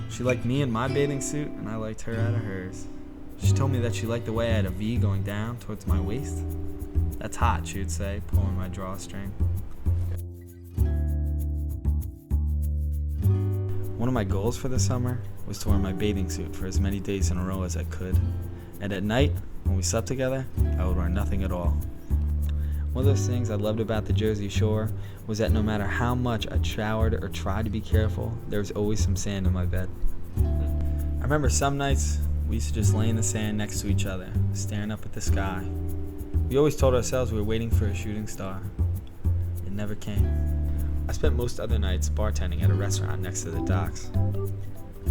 She liked me in my bathing suit, and I liked her out of hers. She told me that she liked the way I had a V going down towards my waist. "That's hot," she would say, pulling my drawstring. One of my goals for the summer was to wear my bathing suit for as many days in a row as I could. And at night, when we slept together, I would wear nothing at all. One of those things I loved about the Jersey Shore was that no matter how much I showered or tried to be careful, there was always some sand in my bed. I remember some nights we used to just lay in the sand next to each other, staring up at the sky. We always told ourselves we were waiting for a shooting star. It never came. I spent most other nights bartending at a restaurant next to the docks.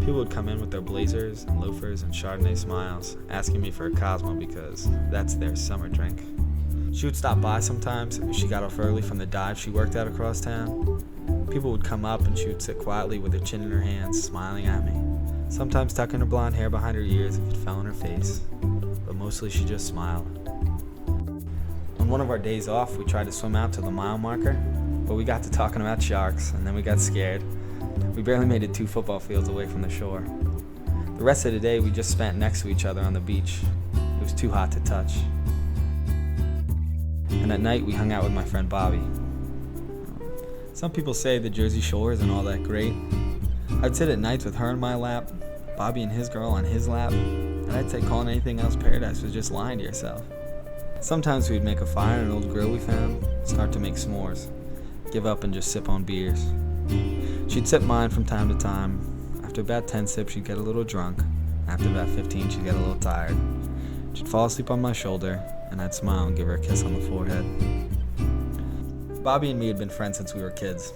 People would come in with their blazers and loafers and Chardonnay smiles, asking me for a Cosmo because that's their summer drink. She would stop by sometimes if she got off early from the dive she worked at across town. People would come up and she would sit quietly with her chin in her hands, smiling at me. Sometimes tucking her blonde hair behind her ears if it fell on her face, but mostly she just smiled. On one of our days off, we tried to swim out to the mile marker, but we got to talking about sharks, and then we got scared. We barely made it 2 football fields away from the shore. The rest of the day we just spent next to each other on the beach. It was too hot to touch. And at night we hung out with my friend Bobby. Some people say the Jersey Shore isn't all that great. I'd sit at nights with her in my lap, Bobby and his girl on his lap, and I'd say calling anything else paradise was just lying to yourself. Sometimes we'd make a fire in an old grill we found, start to make s'mores, give up and just sip on beers. She'd sip mine from time to time. After about 10 sips she'd get a little drunk. After about 15 she'd get a little tired. She'd fall asleep on my shoulder, and I'd smile and give her a kiss on the forehead. Bobby and me had been friends since we were kids.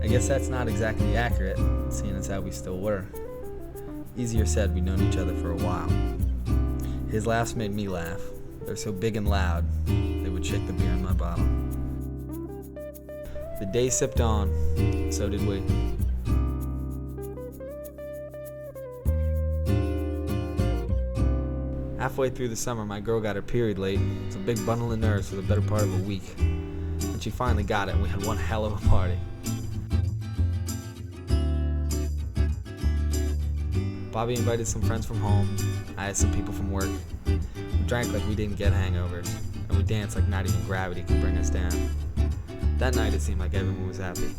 I guess that's not exactly accurate, seeing as how we still were. Easier said, we'd known each other for a while. His laughs made me laugh. They're so big and loud, they would shake the beer in my bottle. The day sipped on, so did we. Halfway through the summer, my girl got her period late. It was a big bundle of nerves for the better part of a week. And she finally got it, and we had one hell of a party. Bobby invited some friends from home. I had some people from work. We drank like we didn't get hangovers, and we danced like not even gravity could bring us down. That night it seemed like everyone was happy.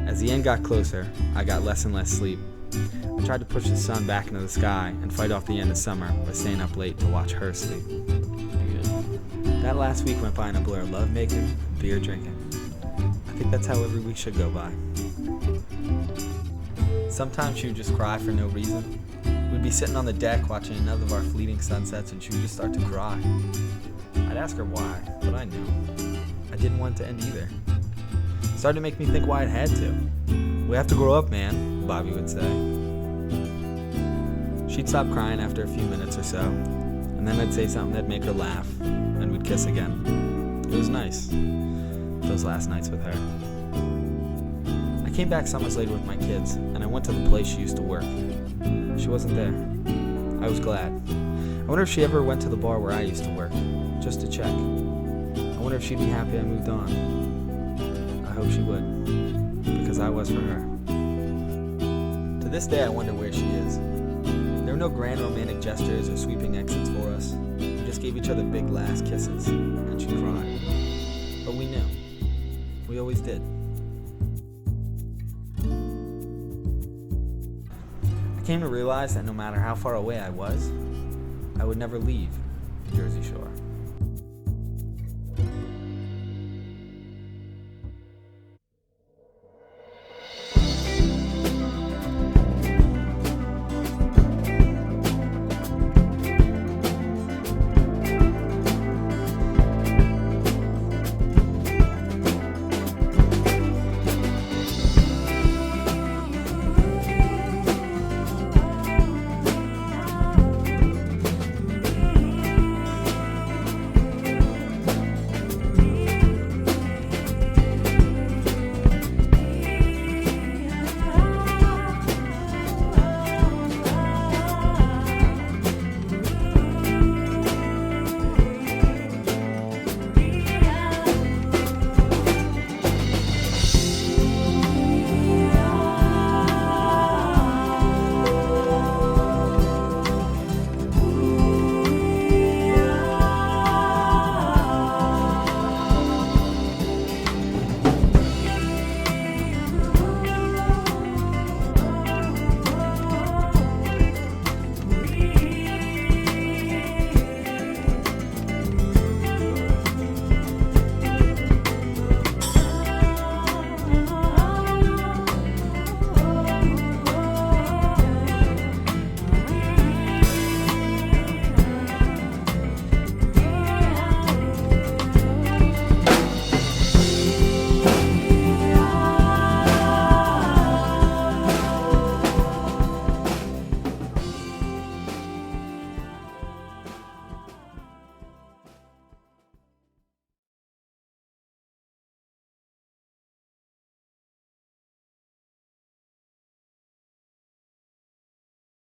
As the end got closer, I got less and less sleep. I tried to push the sun back into the sky and fight off the end of summer by staying up late to watch her sleep. That last week went by in a blur of lovemaking and beer drinking. I think that's how every week should go by. Sometimes she would just cry for no reason. We'd be sitting on the deck watching another of our fleeting sunsets and she would just start to cry. I'd ask her why, but I knew. I didn't want it to end either. It started to make me think why it had to. "We have to grow up, man," Bobby would say. She'd stop crying after a few minutes or so, and then I'd say something that'd make her laugh, and we'd kiss again. It was nice, those last nights with her. I came back summers later with my kids, and I went to the place she used to work. She wasn't there. I was glad. I wonder if she ever went to the bar where I used to work, just to check. I wonder if she'd be happy I moved on. I hope she would, because I was for her. To this day, I wonder where she is. There were no grand romantic gestures or sweeping exits for us. We just gave each other big last kisses, and she cried. But we knew. We always did. I came to realize that no matter how far away I was, I would never leave the Jersey Shore.